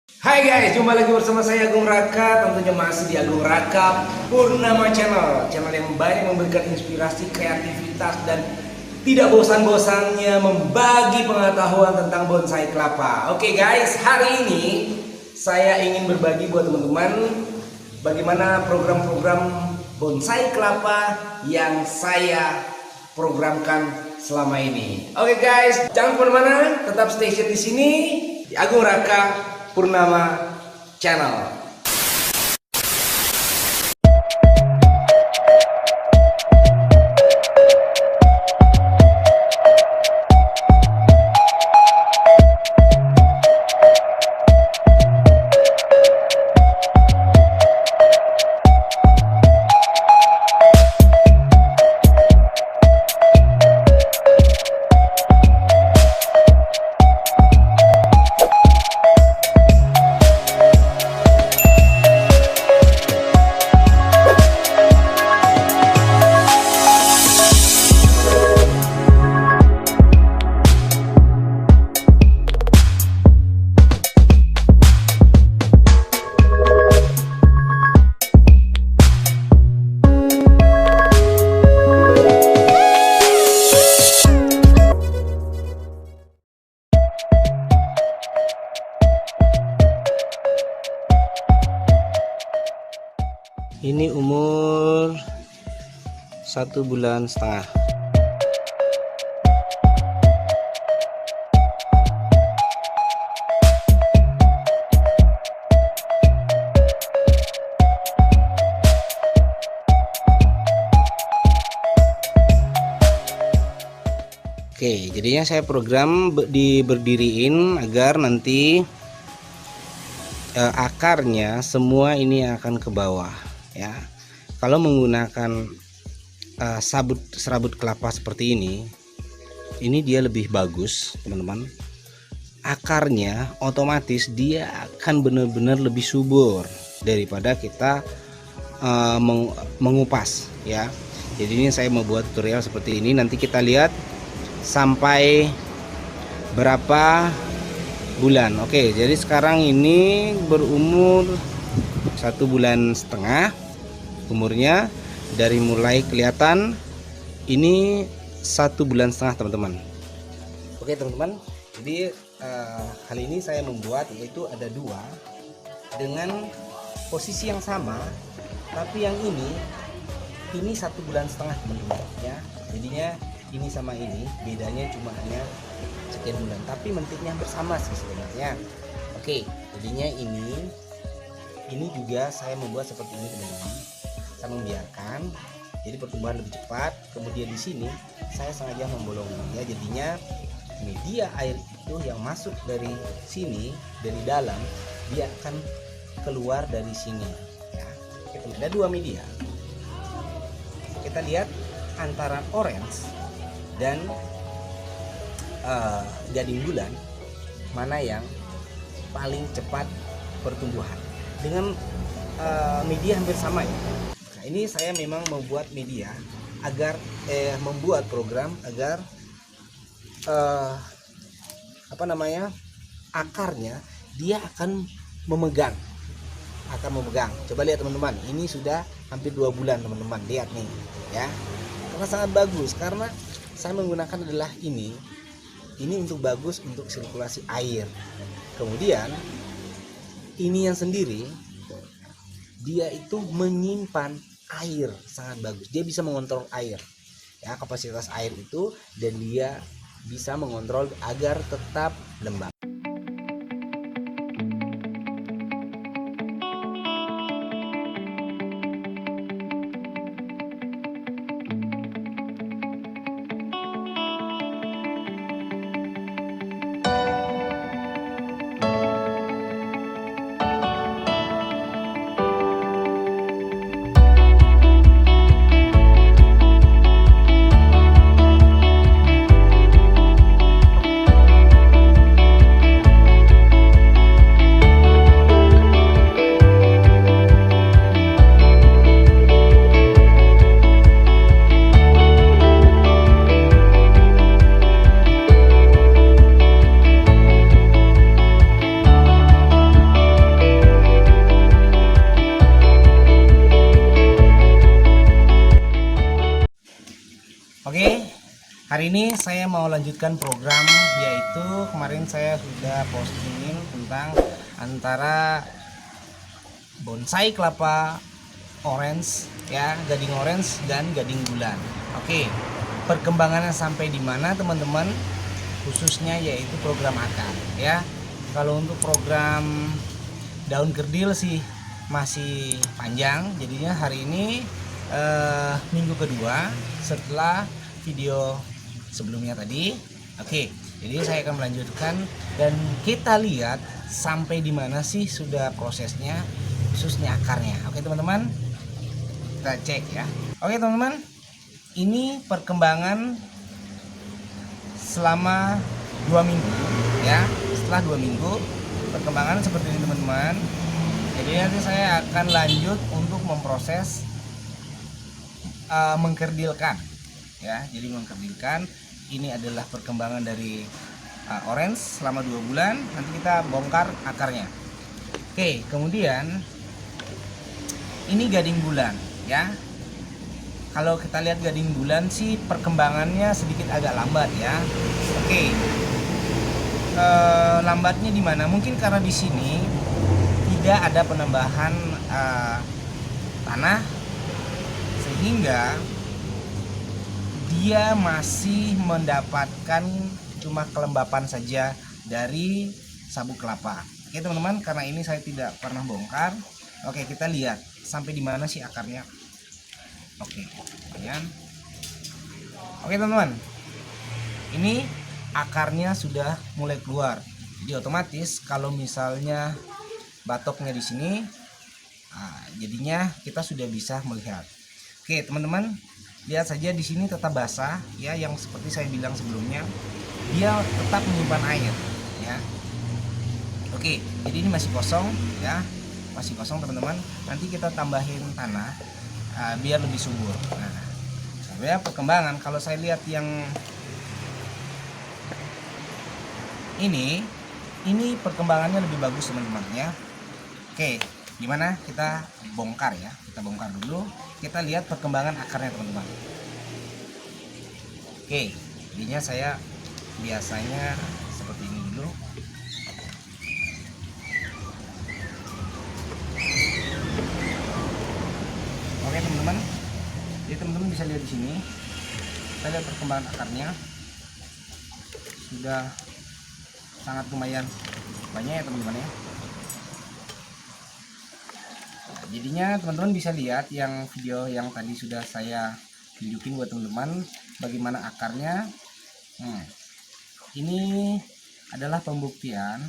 Hai guys, jumpa lagi bersama saya Agung Raka. Tentunya masih di Agung Raka Purnama Channel. Channel yang banyak memberikan inspirasi, kreativitas, dan tidak bosan-bosannya membagi pengetahuan tentang bonsai kelapa. Oke guys, hari ini saya ingin berbagi buat teman-teman bagaimana program-program bonsai kelapa yang saya programkan selama ini. Oke guys, jangan kemana-mana, tetap stay tune di sini di Agung Raka Purnama Channel. Ini umur 1,5 bulan. Oke, jadinya saya program diberdiriin agar nanti akarnya semua ini akan ke bawah. Ya, kalau menggunakan serabut kelapa seperti ini dia lebih bagus, teman-teman. Akarnya otomatis dia akan benar-benar lebih subur daripada kita mengupas. Ya, jadi ini saya membuat tutorial seperti ini. Nanti kita lihat sampai berapa bulan. Oke, jadi sekarang ini berumur 1,5 bulan. Umurnya dari mulai kelihatan ini 1,5 bulan, teman-teman. Oke teman-teman, jadi kali ini saya membuat yaitu ada dua dengan posisi yang sama, tapi yang ini 1,5 bulan, teman-teman. Ya, jadinya ini sama ini bedanya cuma hanya sekian bulan, tapi mentiknya hampir sama sih sebenarnya. Oke, jadinya ini juga saya membuat seperti ini, teman-teman. Saya membiarkan jadi pertumbuhan lebih cepat. Kemudian di sini saya sengaja membolongi, ya, jadinya media air itu yang masuk dari sini, dari dalam, dia akan keluar dari sini. Ya, ada dua media. Kita lihat antara orange dan gading bulan mana yang paling cepat pertumbuhan dengan media hampir sama, ya. Nah, ini saya memang membuat media agar membuat program agar akarnya dia akan memegang. Coba lihat teman-teman, ini sudah hampir 2 bulan, teman-teman. Lihat nih, ya. Karena sangat bagus, karena saya menggunakan adalah ini untuk bagus untuk sirkulasi air. Kemudian ini yang sendiri dia itu menyimpan air, sangat bagus. Dia bisa mengontrol air, ya, kapasitas air itu, dan dia bisa mengontrol agar tetap lembab. Hari ini saya mau lanjutkan program, yaitu kemarin saya sudah postingin tentang antara bonsai kelapa orange ya, gading orange dan gading bulan. Oke, perkembangannya sampai di mana teman-teman, khususnya yaitu program akar ya. Kalau untuk program daun kerdil sih masih panjang, jadinya hari ini minggu kedua setelah video sebelumnya tadi. Oke, jadi saya akan melanjutkan dan kita lihat sampai di mana sih sudah prosesnya, khususnya akarnya. Oke teman-teman, kita cek ya. Oke teman-teman, ini perkembangan selama 2 minggu ya. Setelah 2 minggu perkembangan seperti ini teman-teman. Jadi nanti saya akan lanjut untuk memproses mengkerdilkan ya. Jadi mengkerdilkan, ini adalah perkembangan dari orange selama 2 bulan. Nanti kita bongkar akarnya. Oke, kemudian ini gading bulan ya. Kalau kita lihat gading bulan sih perkembangannya sedikit agak lambat ya. Oke, lambatnya di mana? Mungkin karena di sini tidak ada penambahan tanah, sehingga dia masih mendapatkan cuma kelembapan saja dari sabuk kelapa. Oke teman-teman, karena ini saya tidak pernah bongkar. Oke, kita lihat sampai di mana sih akarnya. Oke, lumayan. Oke teman-teman, ini akarnya sudah mulai keluar. Jadi otomatis kalau misalnya batoknya di sini, jadinya kita sudah bisa melihat. Oke teman-teman, lihat saja di sini tetap basah ya, yang seperti saya bilang sebelumnya, dia tetap menyimpan air ya. Oke, jadi ini masih kosong ya, masih kosong teman-teman. Nanti kita tambahin tanah biar lebih subur. Nah, sebenarnya perkembangan kalau saya lihat yang ini perkembangannya lebih bagus teman-teman ya. Oke, gimana kita bongkar ya? Kita bongkar dulu. Kita lihat perkembangan akarnya teman-teman. Oke, jadinya saya biasanya seperti ini dulu. Oke teman-teman, jadi teman-teman bisa lihat di sini. Kita lihat perkembangan akarnya sudah sangat lumayan banyak ya teman-teman ya. Nah, jadinya teman-teman bisa lihat yang video yang tadi sudah saya tunjukin buat teman-teman bagaimana akarnya. Ini adalah pembuktian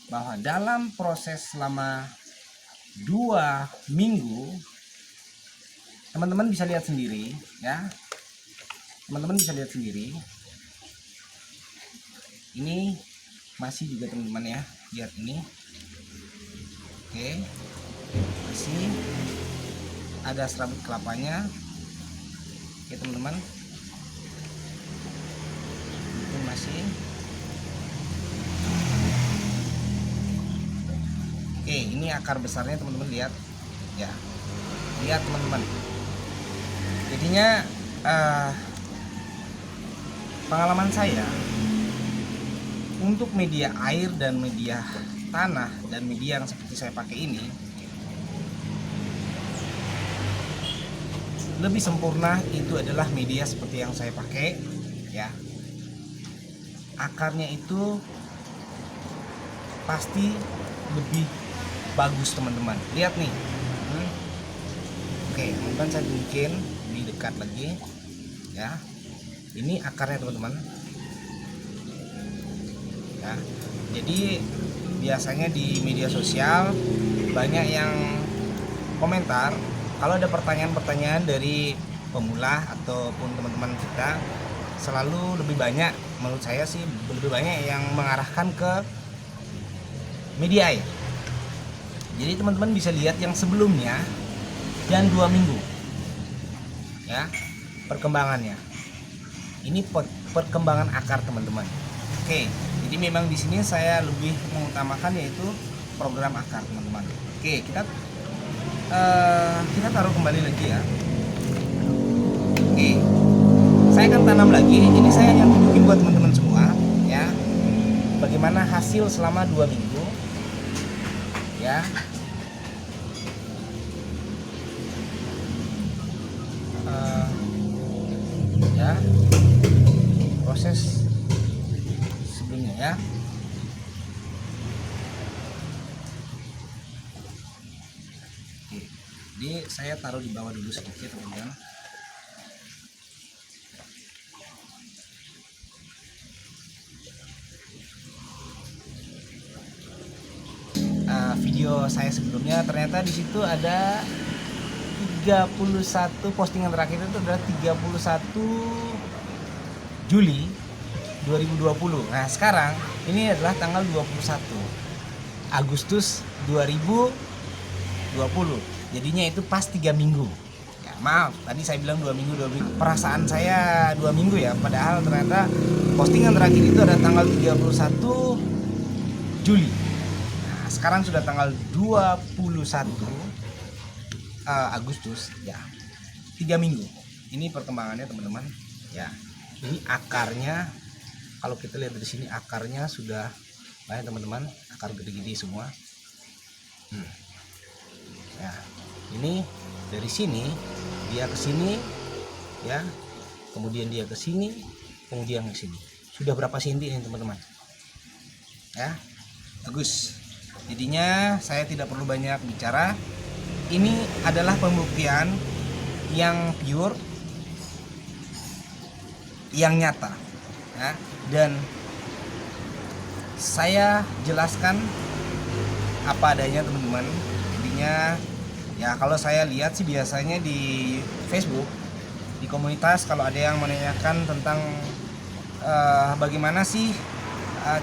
bahwa dalam proses selama 2 minggu, teman-teman bisa lihat sendiri ya. Teman-teman bisa lihat sendiri. Ini masih juga teman-teman ya. Lihat ini. Oke. Masih ada serabut kelapanya. Oke teman-teman. Itu masih. Oke, ini akar besarnya teman-teman lihat. Ya. Lihat teman-teman. Jadinya pengalaman saya untuk media air dan media tanah dan media yang seperti saya pakai ini lebih sempurna, itu adalah media seperti yang saya pakai ya. Akarnya itu pasti lebih bagus teman-teman. Lihat nih. Oke, teman-teman saya bikin lebih dekat lagi ya. Ini akarnya teman-teman ya. Jadi biasanya di media sosial banyak yang komentar kalau ada pertanyaan-pertanyaan dari pemula ataupun teman-teman kita, selalu lebih banyak, menurut saya sih lebih banyak yang mengarahkan ke media air. Jadi teman-teman bisa lihat yang sebelumnya dan 2 minggu ya perkembangannya. Ini perkembangan akar teman-teman. Oke, jadi memang di sini saya lebih mengutamakan yaitu program akar teman-teman. Oke, kita taruh kembali lagi ya. Oke, saya akan tanam lagi. Ini saya yang tunjukin buat teman-teman semua ya, bagaimana hasil selama 2 minggu ya. Ya, proses sebelumnya ya. Oke, jadi saya taruh di bawah dulu sedikit teman-teman. Video saya sebelumnya ternyata di situ ada 31 postingan terakhir itu adalah 31 Juli 2020. Nah, sekarang ini adalah tanggal 21 Agustus 2020. Jadinya itu pas 3 minggu. Ya, maaf, tadi saya bilang 2 minggu, 2 minggu. Perasaan saya 2 minggu ya, padahal ternyata postingan terakhir itu ada tanggal 31 Juli. Nah, sekarang sudah tanggal 21 Agustus ya, 3 minggu. Ini perkembangannya teman-teman ya. Ini akarnya, kalau kita lihat dari sini akarnya sudah banyak teman-teman, akar gede-gede semua. Ya, ini dari sini dia ke sini ya, kemudian dia ke sini, kemudian ke sini. Sudah berapa senti ini teman-teman? Ya, bagus. Jadinya saya tidak perlu banyak bicara. Ini adalah pembuktian yang pure, yang nyata ya. Dan saya jelaskan apa adanya teman-teman. Jadinya ya, kalau saya lihat sih biasanya di Facebook, di komunitas, kalau ada yang menanyakan tentang bagaimana sih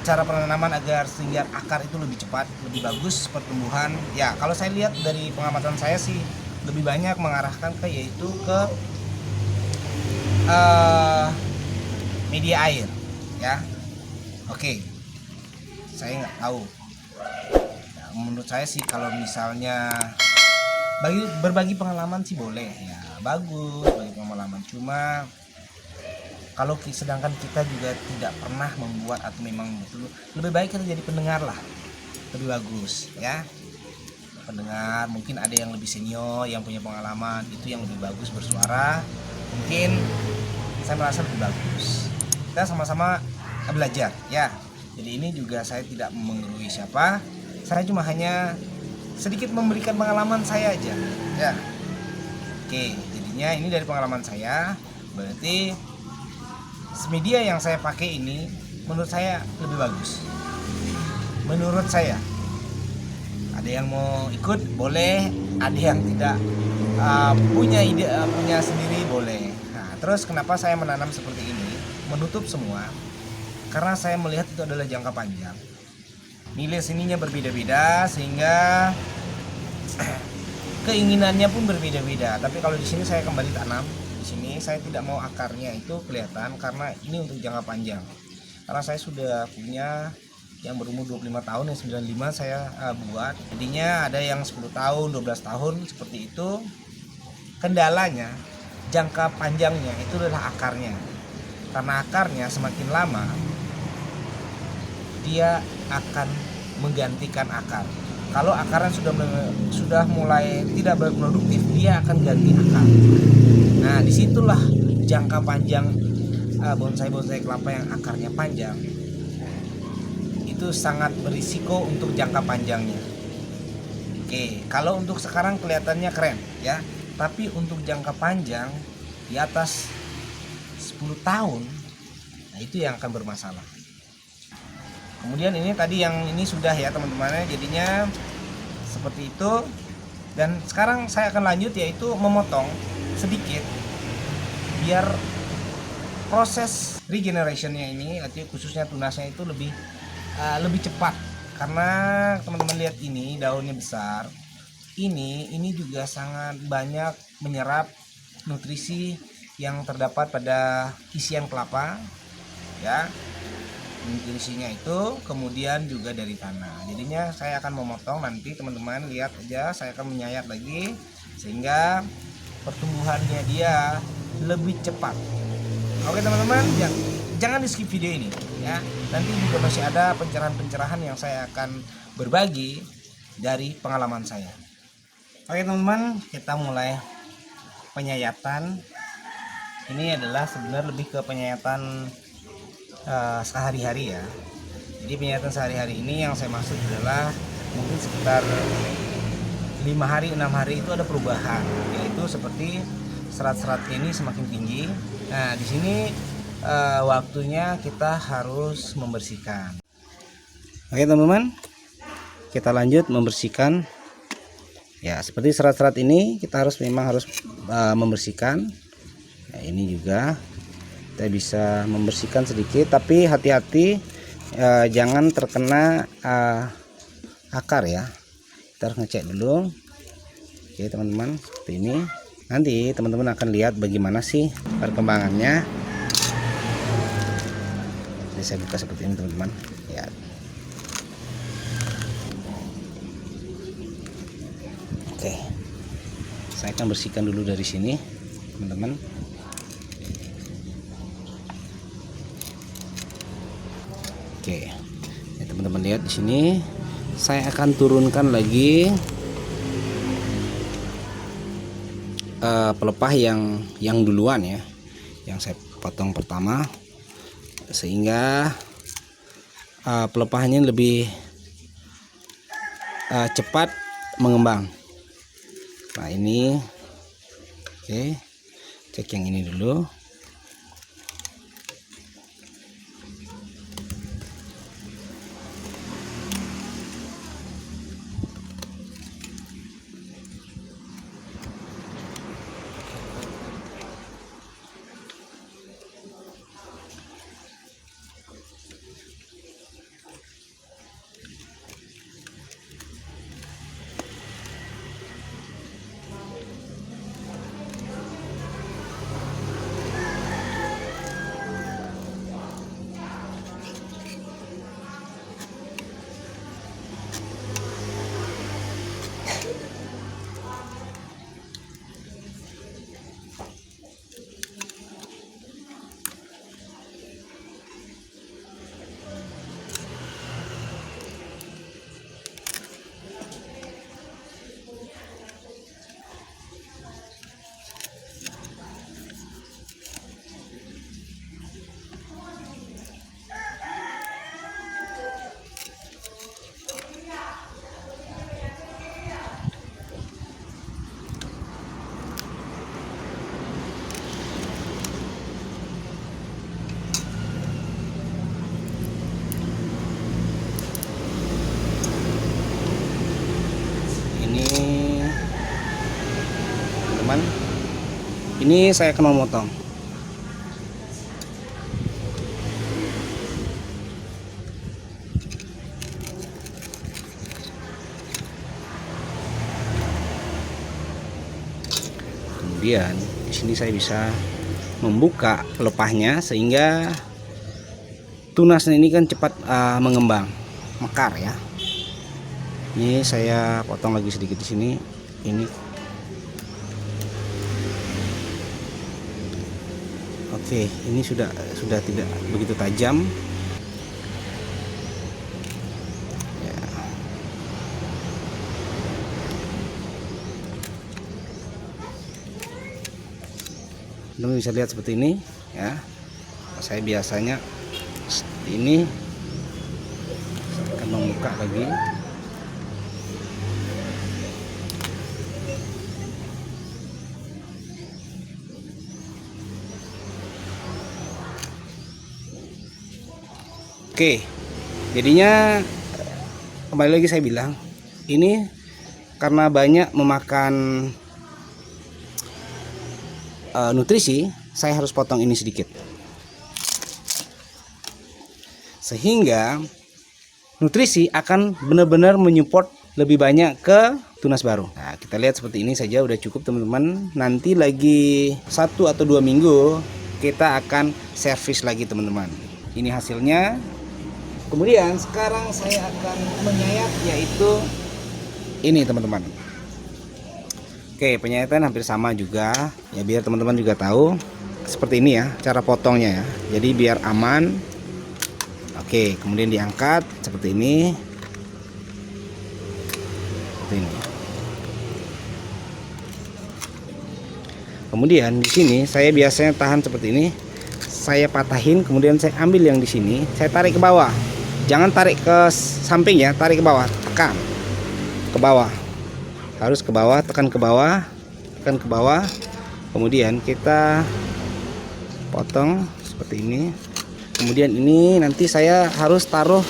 cara penanaman agar sehingga akar itu lebih cepat, lebih bagus pertumbuhan. Ya, kalau saya lihat dari pengamatan saya sih lebih banyak mengarahkan ke yaitu ke media air ya. Oke, saya nggak tahu ya, menurut saya sih kalau misalnya berbagi pengalaman sih boleh ya, bagus bagi pengalaman. Cuma kalau sedangkan kita juga tidak pernah membuat atau memang betul, lebih baik kita jadi pendengar lah, lebih bagus ya. Pendengar, mungkin ada yang lebih senior yang punya pengalaman, itu yang lebih bagus bersuara, mungkin saya merasa lebih bagus. Kita sama-sama belajar ya. Jadi ini juga saya tidak menggurui siapa, saya cuma hanya sedikit memberikan pengalaman saya aja ya. Oke, jadinya ini dari pengalaman saya, berarti media yang saya pakai ini menurut saya lebih bagus. Menurut saya, ada yang mau ikut boleh, ada yang tidak punya ide punya sendiri boleh. Nah, terus kenapa saya menanam seperti ini, menutup semua? Karena saya melihat itu adalah jangka panjang. Nilai seninya berbeda-beda sehingga keinginannya pun berbeda-beda. Tapi kalau di sini saya kembali tanam. Di sini saya tidak mau akarnya itu kelihatan karena ini untuk jangka panjang. Karena saya sudah punya yang berumur 25 tahun, yang 95 saya buat. Jadinya ada yang 10 tahun, 12 tahun seperti itu. Kendalanya jangka panjangnya itu adalah akarnya. Karena akarnya semakin lama dia akan menggantikan akar. Kalau akarnya sudah mulai tidak berproduktif, dia akan ganti akar. Nah, disitulah jangka panjang bonsai-bonsai kelapa yang akarnya panjang itu sangat berisiko untuk jangka panjangnya. Oke, kalau untuk sekarang kelihatannya keren ya, tapi untuk jangka panjang di atas 10 tahun, nah itu yang akan bermasalah. Kemudian ini tadi yang ini sudah ya teman-teman, jadinya seperti itu. Dan sekarang saya akan lanjut yaitu memotong sedikit biar proses regenerationnya ini, artinya khususnya tunasnya itu lebih cepat. Karena teman-teman lihat ini daunnya besar, ini juga sangat banyak menyerap nutrisi yang terdapat pada isian kelapa ya. Nutrisinya itu kemudian juga dari tanah. Jadinya saya akan memotong, nanti teman-teman lihat aja, saya akan menyayat lagi sehingga pertumbuhannya dia lebih cepat Oke teman-teman, jangan di skip video ini ya. Nanti juga masih ada pencerahan-pencerahan yang saya akan berbagi dari pengalaman saya. Oke teman-teman, kita mulai penyayatan. Ini adalah sebenarnya lebih ke penyayatan sehari-hari ya. Jadi penyayatan sehari-hari ini yang saya maksud adalah mungkin sekitar 5 hari 6 hari itu ada perubahan, yaitu seperti serat-serat ini semakin tinggi. Nah di sini waktunya kita harus membersihkan. Oke teman-teman, kita lanjut membersihkan. Ya seperti serat-serat ini kita memang harus membersihkan. Nah, ini juga kita bisa membersihkan sedikit, tapi hati-hati jangan terkena akar ya. Kita harus ngecek dulu. Oke teman-teman, seperti ini. Nanti teman-teman akan lihat bagaimana sih perkembangannya. Jadi saya buka seperti ini teman-teman ya. Oke, saya akan bersihkan dulu dari sini teman-teman. Oke, ya, teman-teman lihat di sini saya akan turunkan lagi pelepah yang duluan ya, yang saya potong pertama, sehingga pelepahnya lebih cepat mengembang. Nah ini oke, cek yang ini dulu. Ini saya akan memotong. Kemudian di sini saya bisa membuka pelepahnya sehingga tunasnya ini kan cepat mengembang, mekar ya. Ini saya potong lagi sedikit di sini. Ini oke, ini sudah tidak begitu tajam. Ya. Teman bisa lihat seperti ini ya. Saya biasanya seperti ini. Saya akan membuka lagi. Oke, jadinya kembali lagi saya bilang, ini karena banyak memakan nutrisi, saya harus potong ini sedikit, sehingga nutrisi akan benar-benar menyupport lebih banyak ke tunas baru. Nah, kita lihat seperti ini saja udah cukup teman-teman. Nanti lagi 1 atau 2 minggu kita akan servis lagi teman-teman. Ini hasilnya. Kemudian sekarang saya akan menyayat, yaitu ini teman-teman. Oke, penyayatan hampir sama juga ya, biar teman-teman juga tahu. seperti ini ya cara potongnya ya. Jadi biar aman. Oke, kemudian diangkat seperti ini. Seperti ini. Kemudian di sini saya biasanya tahan seperti ini. Saya patahin, kemudian saya ambil yang di sini, saya tarik ke bawah. Jangan tarik ke samping ya, tarik ke bawah, tekan ke bawah. Harus ke bawah, tekan ke bawah, tekan ke bawah. Kemudian kita potong seperti ini. Kemudian ini nanti saya harus taruh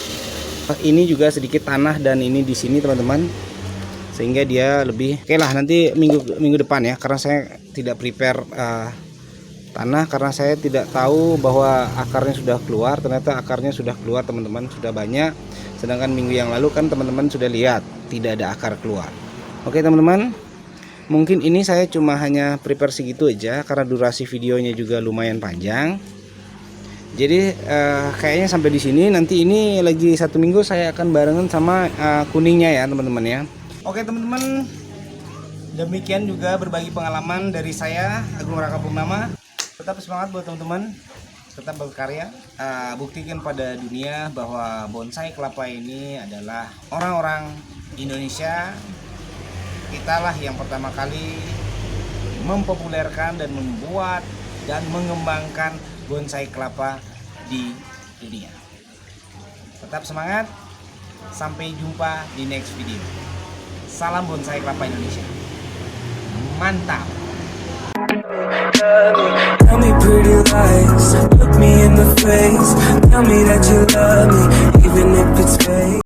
ini juga sedikit tanah dan ini di sini teman-teman, sehingga dia lebih oke lah. Nanti minggu depan ya, karena saya tidak prepare tanah, karena saya tidak tahu bahwa akarnya sudah keluar. Ternyata akarnya sudah keluar teman-teman, sudah banyak. Sedangkan minggu yang lalu kan teman-teman sudah lihat tidak ada akar keluar. Oke teman-teman, mungkin ini saya cuma hanya prepare segitu aja karena durasi videonya juga lumayan panjang. Jadi kayaknya sampai di sini. Nanti ini lagi 1 minggu saya akan barengan sama kuningnya ya teman-teman ya. Oke teman-teman, demikian juga berbagi pengalaman dari saya, Agung Raka Purnama. Tetap semangat buat teman-teman, tetap berkarya. Buktikan pada dunia bahwa bonsai kelapa ini adalah orang-orang Indonesia. Kitalah yang pertama kali mempopulerkan dan membuat dan mengembangkan bonsai kelapa di dunia. Tetap semangat, sampai jumpa di next video. Salam bonsai kelapa Indonesia, mantap. Tell me pretty lies, look me in the face, tell me that you love me, even if it's fake.